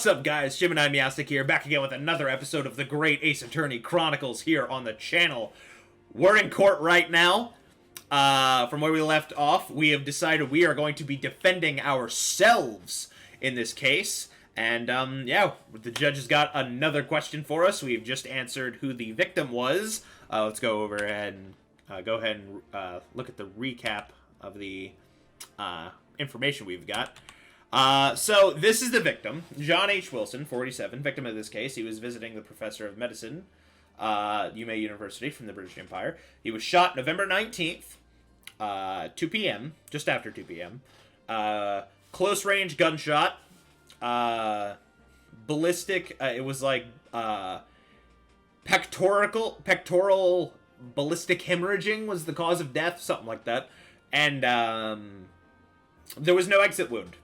What's up, guys? Gemini Meowstic here, back again with another episode of the Great Ace Attorney Chronicles here on the channel. We're in court right now. From where we left off, we have decided we are going to be defending ourselves in this case. And, yeah, the judge has got another question for us. We've just answered who the victim was. Let's go over and look at the recap of the information we've got. So this is the victim, John H. Wilson, 47, victim of this case. He was visiting the professor of medicine, UMA University from the British Empire. He was shot November 19th, 2 p.m., just after 2 p.m. Close range gunshot, ballistic, it was like, pectoral ballistic hemorrhaging was the cause of death, something like that. And, there was no exit wound.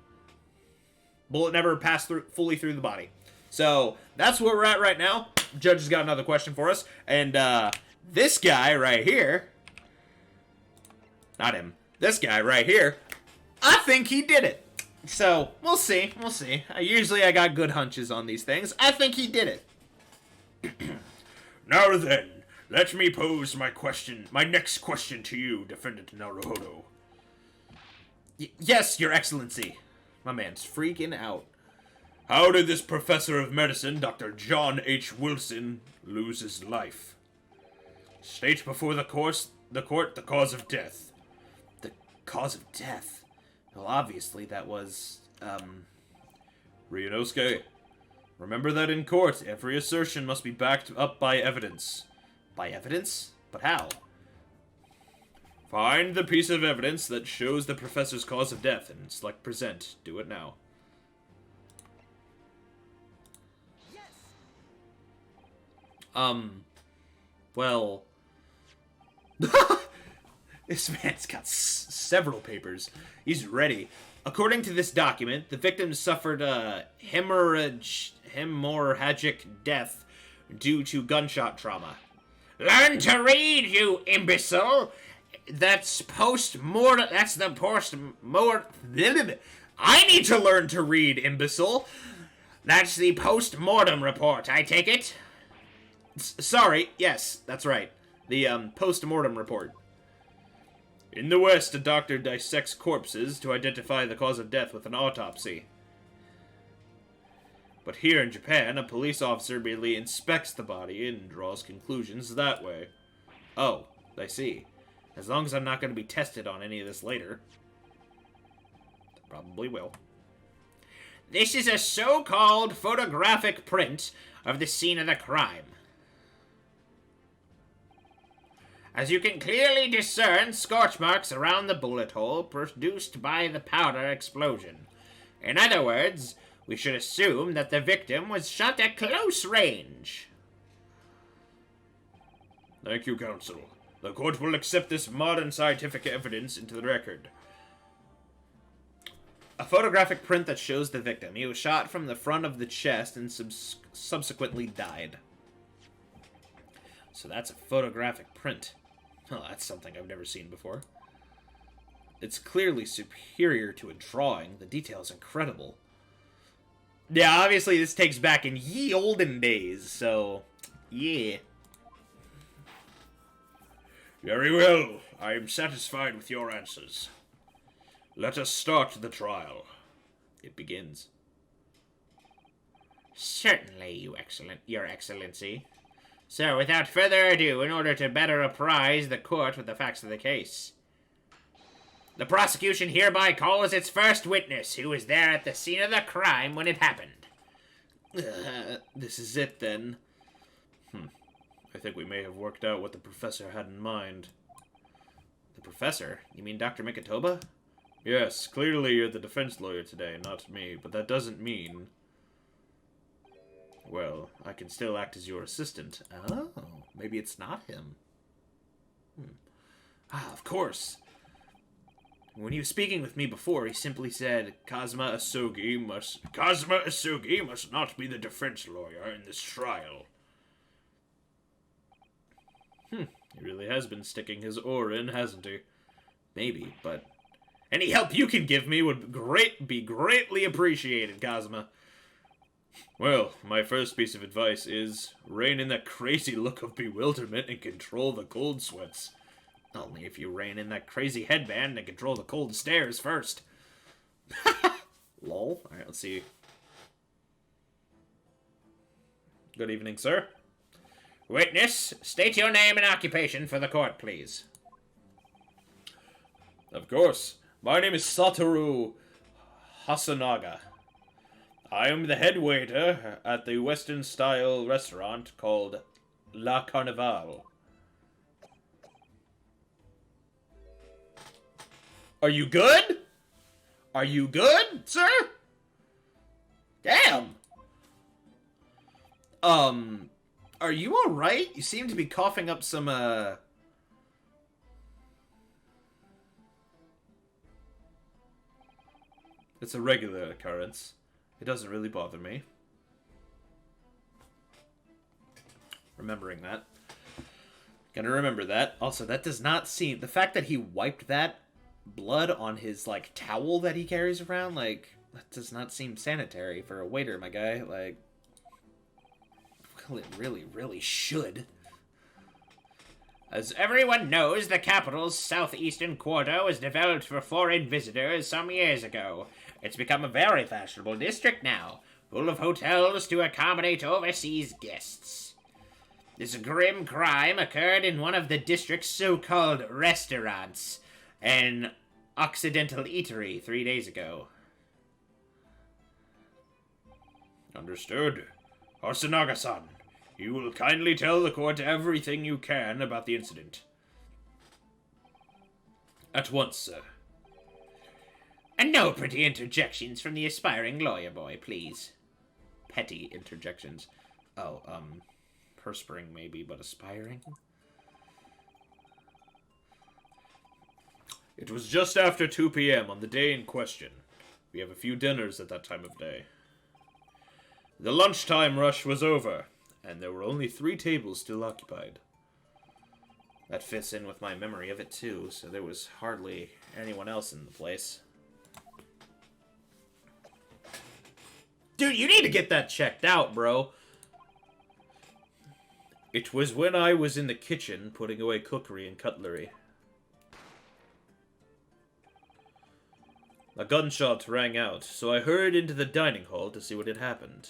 Bullet never passed fully through the body. So, that's where we're at right now. Judge has got another question for us. And, this guy right here... Not him. This guy right here, I think he did it. So, we'll see. We'll see. Usually I got good hunches on these things. I think he did it. Now then, let me pose my next question to you, Defendant Naruhodo. Yes, Your Excellency. My man's freaking out. How did this professor of medicine, Dr. John H. Wilson, lose his life? State before the court the cause of death. The cause of death? Well, obviously that was, Ryunosuke, remember that in court, every assertion must be backed up by evidence. By evidence? But how? Find the piece of evidence that shows the professor's cause of death and select present. Do it now. Well... This man's got several papers. He's ready. According to this document, the victim suffered a hemorrhagic death due to gunshot trauma. Learn to read, you imbecile! That's post-mortem... That's the post-mortem... I need to learn to read, imbecile! That's the post-mortem report, I take it? Sorry, yes, that's right. The, post-mortem report. In the West, a doctor dissects corpses to identify the cause of death with an autopsy. But here in Japan, a police officer merely inspects the body and draws conclusions that way. Oh, I see. As long as I'm not going to be tested on any of this later. Probably will. This is a so-called photographic print of the scene of the crime. As you can clearly discern, scorch marks around the bullet hole produced by the powder explosion. In other words, we should assume that the victim was shot at close range. Thank you, counsel. The court will accept this modern scientific evidence into the record. A photographic print that shows the victim. He was shot from the front of the chest and subsequently died. So that's a photographic print. Oh, that's something I've never seen before. It's clearly superior to a drawing. The detail's incredible. Yeah, obviously this takes back in ye olden days, so... yeah. Very well. I am satisfied with your answers. Let us start the trial. It begins. Certainly, Your Excellency. So, without further ado, in order to better apprise the court with the facts of the case, the prosecution hereby calls its first witness, who was there at the scene of the crime when it happened. This is it, then. I think we may have worked out what the professor had in mind. The professor? You mean Dr. Mikitoba? Yes, clearly you're the defense lawyer today, not me, but that doesn't mean... Well, I can still act as your assistant. Oh, maybe it's not him. Ah, of course. When he was speaking with me before, he simply said, Kazuma Asugi must not be the defense lawyer in this trial. He really has been sticking his oar in, hasn't he? Maybe, but any help you can give me would be greatly appreciated, Kazuma. Well, my first piece of advice is rein in that crazy look of bewilderment and control the cold sweats. Only if you rein in that crazy headband and control the cold stares first. Lol. Alright, let's see. Good evening, sir. Witness, state your name and occupation for the court, please. Of course. My name is Satoru Hasanaga. I am the head waiter at the Western-style restaurant called La Carnival. Are you good? Are you good, sir? Damn. Are you alright? You seem to be coughing up some, It's a regular occurrence. It doesn't really bother me. Remembering that. Gonna remember that. Also, that does not seem... The fact that he wiped that blood on his, like, towel that he carries around, like, that does not seem sanitary for a waiter, my guy. Like, well, it really, really should. As everyone knows, the capital's southeastern quarter was developed for foreign visitors some years ago. It's become a very fashionable district now, full of hotels to accommodate overseas guests. This grim crime occurred in one of the district's so-called restaurants, an Occidental eatery 3 days ago. Understood. Hasanaga-san, you will kindly tell the court everything you can about the incident. At once, sir. And no pretty interjections from the aspiring lawyer boy, please. Petty interjections. Oh, perspiring maybe, but aspiring? It was just after 2 p.m. on the day in question. We have a few dinners at that time of day. The lunchtime rush was over, and there were only 3 tables still occupied. That fits in with my memory of it, too, so there was hardly anyone else in the place. Dude, you need to get that checked out, bro. It was when I was in the kitchen putting away cookery and cutlery. A gunshot rang out, so I hurried into the dining hall to see what had happened.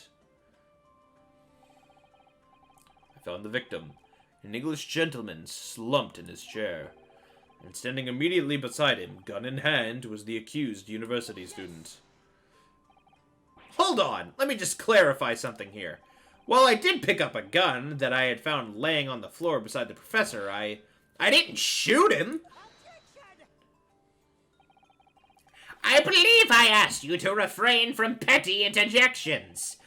I found the victim, an English gentleman slumped in his chair, and standing immediately beside him, gun in hand, was the accused university student. Hold on, let me just clarify something here. While I did pick up a gun that I had found laying on the floor beside the professor, I didn't shoot him. I believe I asked you to refrain from petty interjections.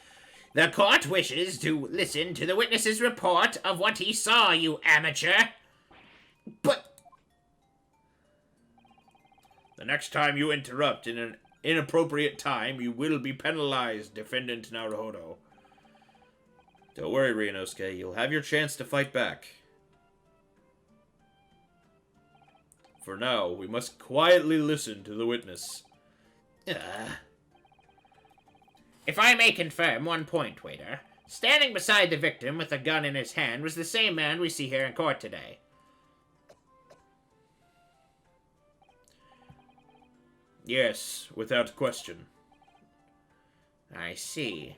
The court wishes to listen to the witness's report of what he saw, you amateur. But... The next time you interrupt in an inappropriate time, you will be penalized, Defendant Naruhodo. Don't worry, Ryunosuke. You'll have your chance to fight back. For now, we must quietly listen to the witness. If I may confirm one point, waiter. Standing beside the victim with a gun in his hand was the same man we see here in court today. Yes, without question. I see.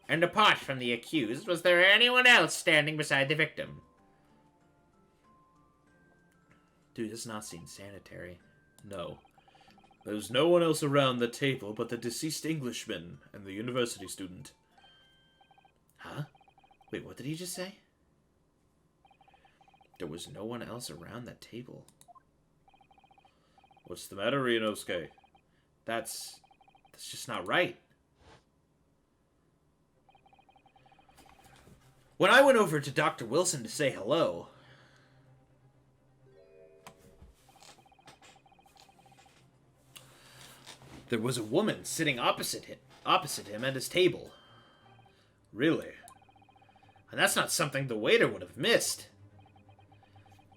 And apart from the accused, was there anyone else standing beside the victim? Dude, this does not seem sanitary. No. There was no one else around the table but the deceased Englishman and the university student. Huh? Wait, what did he just say? There was no one else around that table. What's the matter, Ryunosuke? That's just not right. When I went over to Dr. Wilson to say hello, there was a woman sitting opposite him at his table. Really? And that's not something the waiter would have missed.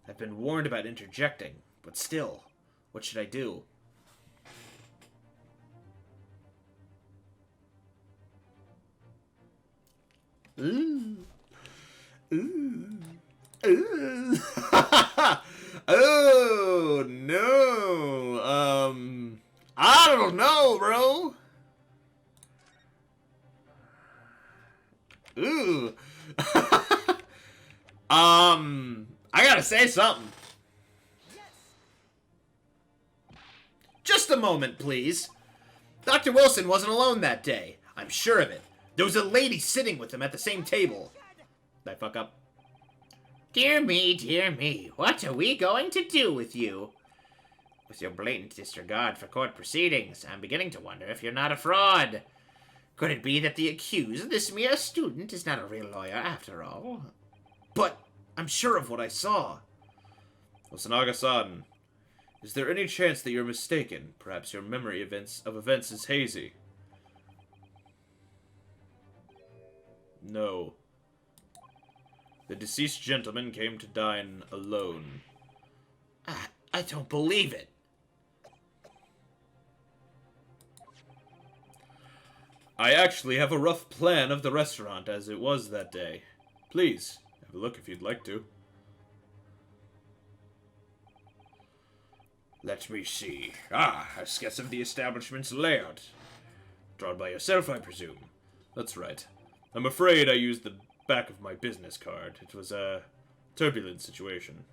I've been warned about interjecting, but still, what should I do? Ooh. Ooh. Ooh. Oh, no. I don't know, bro. Ooh. I gotta say something. Just a moment, please. Dr. Wilson wasn't alone that day. I'm sure of it. There was a lady sitting with him at the same table. Did I fuck up? Dear me, what are we going to do with you? With your blatant disregard for court proceedings, I'm beginning to wonder if you're not a fraud. Could it be that the accused, this mere student, is not a real lawyer after all? But I'm sure of what I saw. Osanaga-san, is there any chance that you're mistaken? Perhaps your memory of events is hazy. No. The deceased gentleman came to dine alone. I don't believe it. I actually have a rough plan of the restaurant as it was that day. Please, have a look if you'd like to. Let me see. A sketch of the establishment's layout. Drawn by yourself, I presume. That's right. I'm afraid I used the back of my business card. It was a turbulent situation.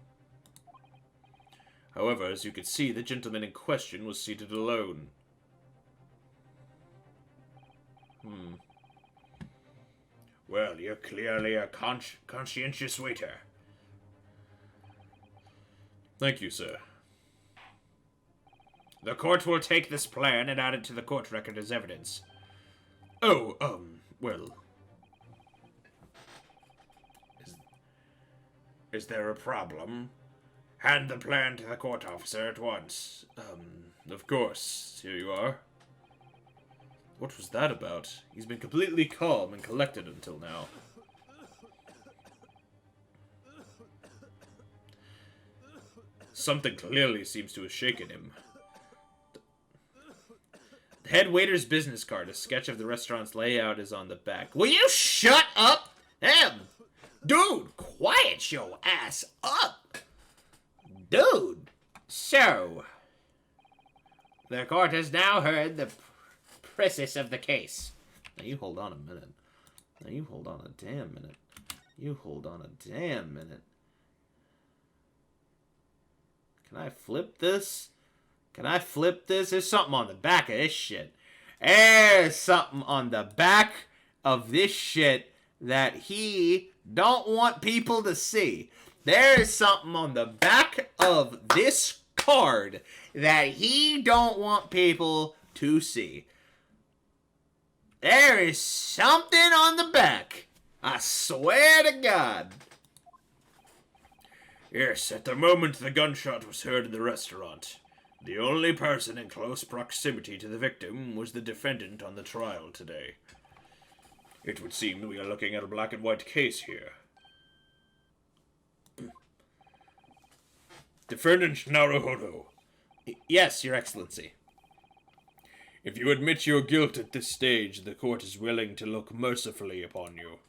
However, as you could see, the gentleman in question was seated alone. Well, you're clearly a conscientious waiter. Thank you, sir. The court will take this plan and add it to the court record as evidence. Oh, well... Is there a problem? Hand the plan to the court officer at once. Of course. Here you are. What was that about? He's been completely calm and collected until now. Something clearly seems to have shaken him. The head waiter's business card, a sketch of the restaurant's layout, is on the back. Will you shut up? Damn. Dude, quiet your ass up. Dude. So, the court has now heard the process of the case. Now you hold on a minute. Now you hold on a damn minute. You hold on a damn minute. Can I flip this? Can I flip this? There's something on the back of this shit. There's something on the back of this shit that he don't want people to see. There's something on the back of this card that he don't want people to see. There is something on the back. I swear to God. Yes, at the moment the gunshot was heard in the restaurant, the only person in close proximity to the victim was the defendant on the trial today. It would seem we are looking at a black and white case here. Defendant Naruhodo. Yes, Your Excellency. If you admit your guilt at this stage, the court is willing to look mercifully upon you.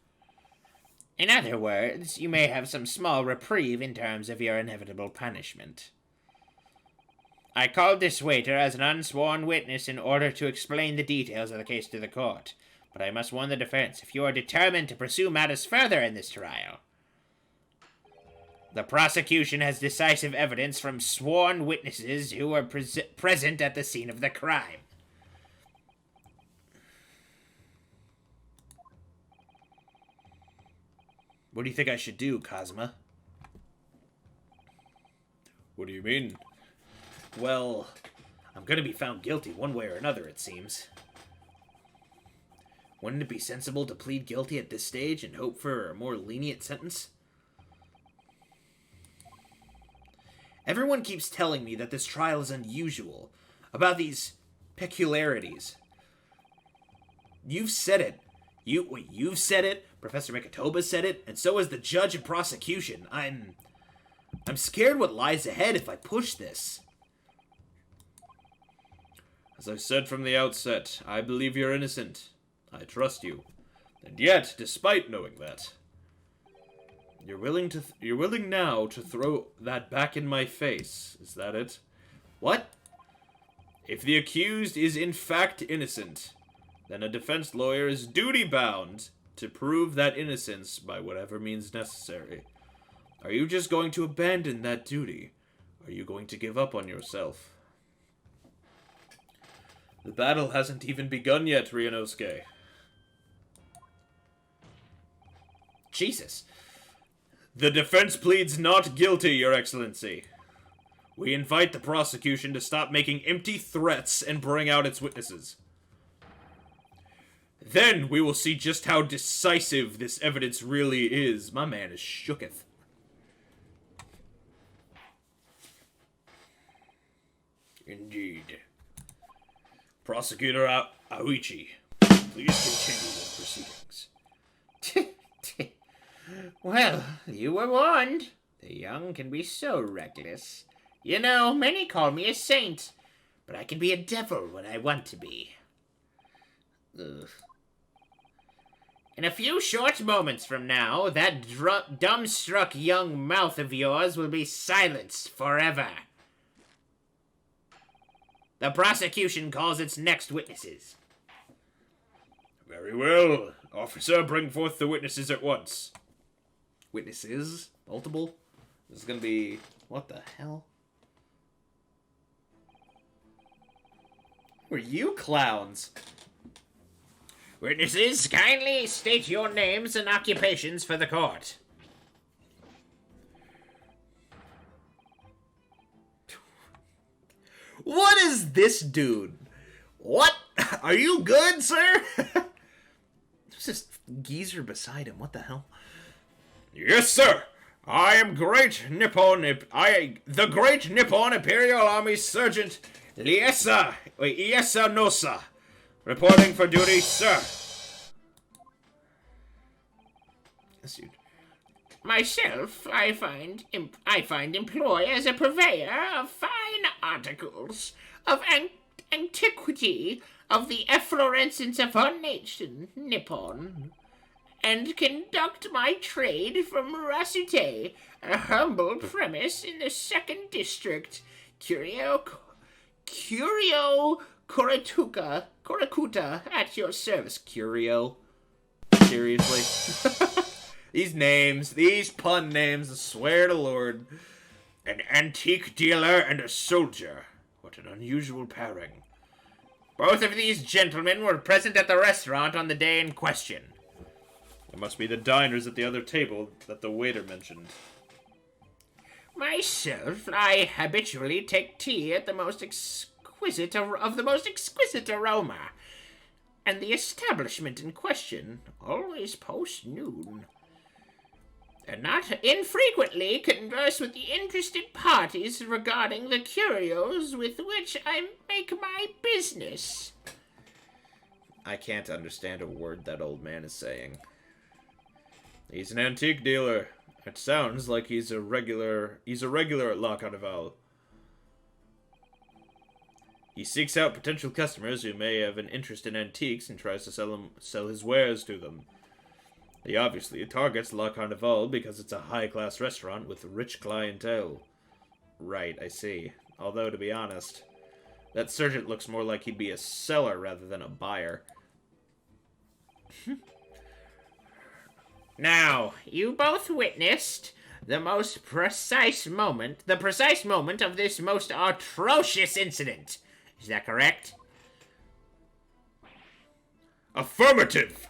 In other words, you may have some small reprieve in terms of your inevitable punishment. I called this waiter as an unsworn witness in order to explain the details of the case to the court, but I must warn the defense if you are determined to pursue matters further in this trial. The prosecution has decisive evidence from sworn witnesses who were present at the scene of the crime. What do you think I should do, Cosma? What do you mean? Well, I'm gonna be found guilty one way or another, it seems. Wouldn't it be sensible to plead guilty at this stage and hope for a more lenient sentence? Everyone keeps telling me that this trial is unusual, about these peculiarities. You've said it. You've said it, Professor Mikitoba said it, and so has the judge and prosecution. I'm scared what lies ahead if I push this. As I said from the outset, I believe you're innocent. I trust you. And yet, despite knowing that, you're willing now to throw that back in my face. Is that it? What? If the accused is in fact innocent, then a defense lawyer is duty-bound to prove that innocence by whatever means necessary. Are you just going to abandon that duty? Are you going to give up on yourself? The battle hasn't even begun yet, Ryunosuke. Jesus. The defense pleads not guilty, Your Excellency. We invite the prosecution to stop making empty threats and bring out its witnesses. Then we will see just how decisive this evidence really is. My man is shooketh. Indeed. Prosecutor Aoichi, please continue with proceedings. Well, you were warned. The young can be so reckless. You know, many call me a saint, but I can be a devil when I want to be. Ugh. In a few short moments from now, that dumbstruck young mouth of yours will be silenced forever. The prosecution calls its next witnesses. Very well. Officer, bring forth the witnesses at once. Witnesses? Multiple? This is gonna be... What the hell? Who are you clowns? Witnesses, kindly state your names and occupations for the court. What is this dude? What? Are you good, sir? There's this geezer beside him. What the hell? Yes, sir. I am the great Nippon Imperial Army Sergeant Iesa Nosa, reporting for duty, sir. This dude. Myself, I find employ as a purveyor of fine articles of antiquity of the efflorescence of our nation, Nippon, and conduct my trade from Rasute, a humble premise in the 2nd District, Curio Korakuta, at your service. Curio. Seriously? These names, these pun names, I swear to Lord. An antique dealer and a soldier. What an unusual pairing. Both of these gentlemen were present at the restaurant on the day in question. It must be the diners at the other table that the waiter mentioned. Myself, I habitually take tea at the most exquisite aroma, and the establishment in question always post-noon. And not infrequently converse with the interested parties regarding the curios with which I make my business. I can't understand a word that old man is saying. He's an antique dealer. It sounds like he's a regular at La Carnival. He seeks out potential customers who may have an interest in antiques and tries to sell his wares to them. He obviously targets La Carnival because it's a high-class restaurant with rich clientele. Right, I see. Although, to be honest, that sergeant looks more like he'd be a seller rather than a buyer. Now, you both witnessed the precise moment of this most atrocious incident. Is that correct? Affirmative!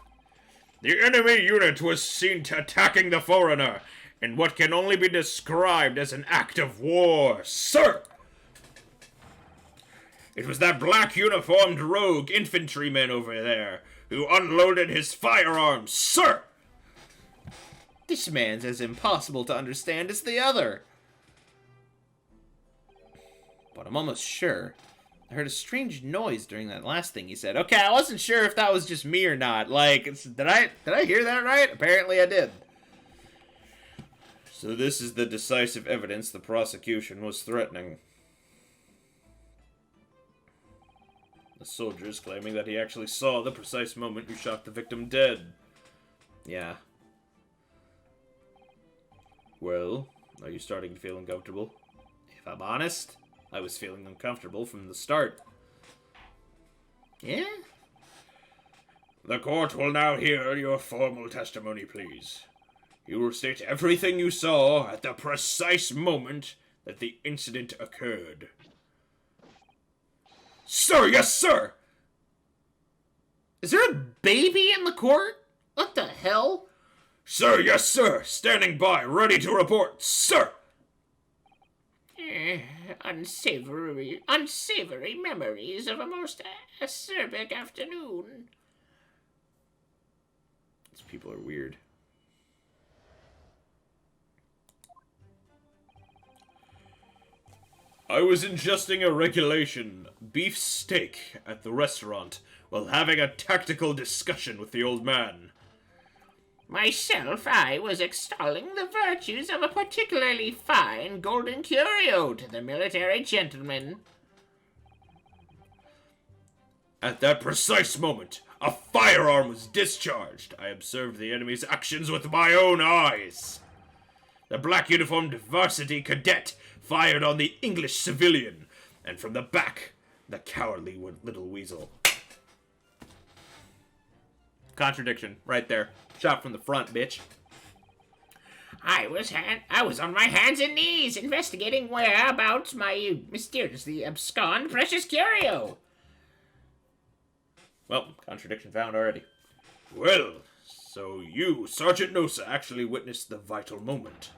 The enemy unit was seen attacking the foreigner in what can only be described as an act of war, sir! It was that black uniformed rogue infantryman over there who unloaded his firearms, sir! This man's as impossible to understand as the other. But I'm almost sure I heard a strange noise during that last thing he said. Okay, I wasn't sure if that was just me or not. Like, did I hear that right? Apparently I did. So this is the decisive evidence the prosecution was threatening. The soldiers claiming that he actually saw the precise moment you shot the victim dead. Yeah. Well, are you starting to feel uncomfortable? If I'm honest, I was feeling uncomfortable from the start. Yeah? The court will now hear your formal testimony, please. You will state everything you saw at the precise moment that the incident occurred. Sir, yes, sir! Is there a baby in the court? What the hell? Sir, yes, sir! Standing by, ready to report, sir! Unsavory memories of a most acerbic afternoon. These people are weird. I was ingesting a regulation beef steak at the restaurant while having a tactical discussion with the old man. Myself, I was extolling the virtues of a particularly fine golden curio to the military gentleman. At that precise moment, a firearm was discharged. I observed the enemy's actions with my own eyes. The black-uniformed varsity cadet fired on the English civilian, and from the back, the cowardly little weasel. Contradiction, right there. Shot from the front, bitch. I was on my hands and knees investigating whereabouts my mysteriously abscond precious curio. Well, contradiction found already. Well, so you, Sergeant Nosa, actually witnessed the vital moment.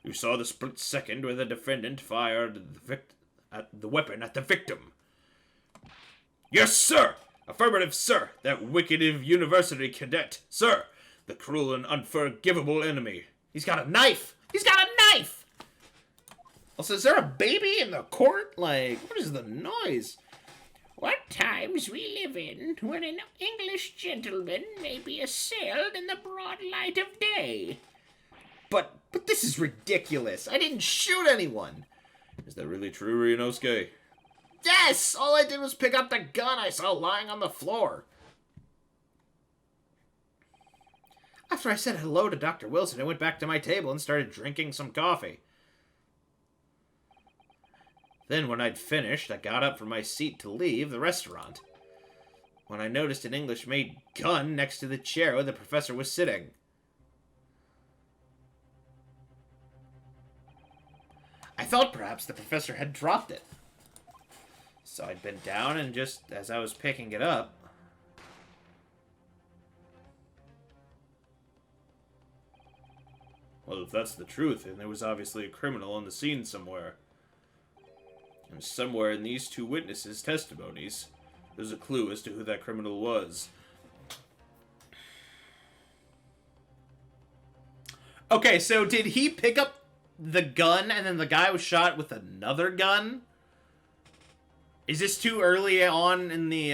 You saw the split second where the defendant fired the weapon at the victim. Yes, sir! Affirmative, sir! That wicked university cadet, sir! The cruel and unforgivable enemy. He's got a knife! He's got a knife! Also, is there a baby in the court? Like, what is the noise? What times we live in when an English gentleman may be assailed in the broad light of day. But this is ridiculous. I didn't shoot anyone. Is that really true, Ryunosuke? Yes! All I did was pick up the gun I saw lying on the floor. After I said hello to Dr. Wilson, I went back to my table and started drinking some coffee. Then, when I'd finished, I got up from my seat to leave the restaurant, when I noticed an English-made gun next to the chair where the professor was sitting. I thought perhaps the professor had dropped it. So I'd bent down, and just as I was picking it up, Well, if that's the truth, then there was obviously a criminal on the scene somewhere. And somewhere in these two witnesses' testimonies, there's a clue as to who that criminal was. Okay, so did he pick up the gun and then the guy was shot with another gun? Is this too early on in the,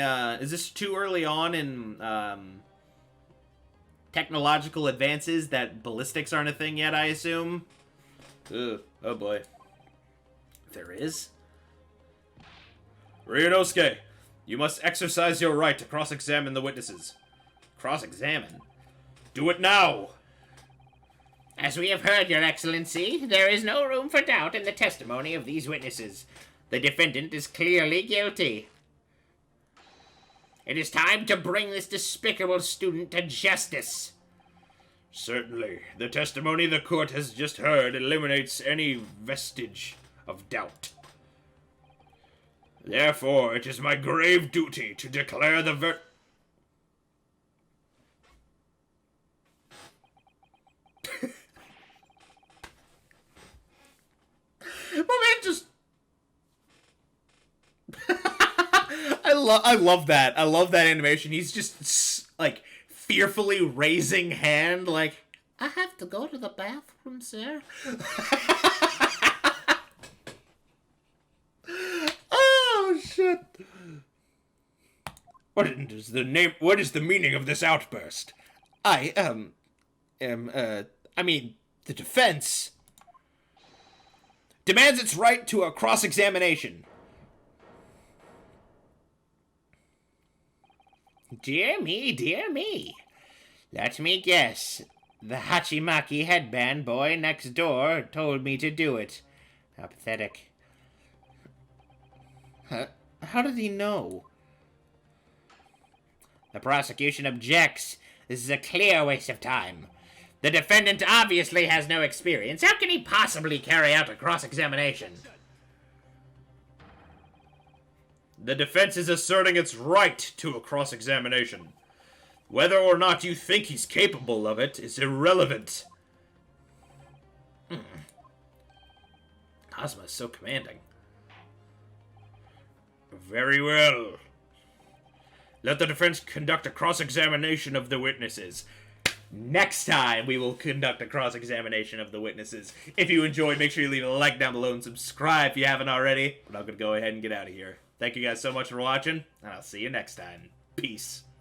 technological advances that ballistics aren't a thing yet, I assume? Ugh, oh boy. There is? Ryunosuke, you must exercise your right to cross-examine the witnesses. Cross-examine? Do it now! As we have heard, Your Excellency, there is no room for doubt in the testimony of these witnesses. The defendant is clearly guilty. It is time to bring this despicable student to justice. Certainly. The testimony the court has just heard eliminates any vestige of doubt. Therefore, it is my grave duty to declare the My man just... I love that. I love that animation. He's just, like, fearfully raising hand, like, I have to go to the bathroom, sir. Oh, shit. What is the meaning of this outburst? The defense demands its right to a cross-examination. Dear me, dear me. Let me guess. The Hachimaki headband boy next door told me to do it. How pathetic. How did he know? The prosecution objects. This is a clear waste of time. The defendant obviously has no experience. How can he possibly carry out a cross-examination? The defense is asserting its right to a cross-examination. Whether or not you think he's capable of it is irrelevant. Ozma is so commanding. Very well. Let the defense conduct a cross-examination of the witnesses. Next time, we will conduct a cross-examination of the witnesses. If you enjoyed, make sure you leave a like down below and subscribe if you haven't already. But I'm going to go ahead and get out of here. Thank you guys so much for watching, and I'll see you next time. Peace.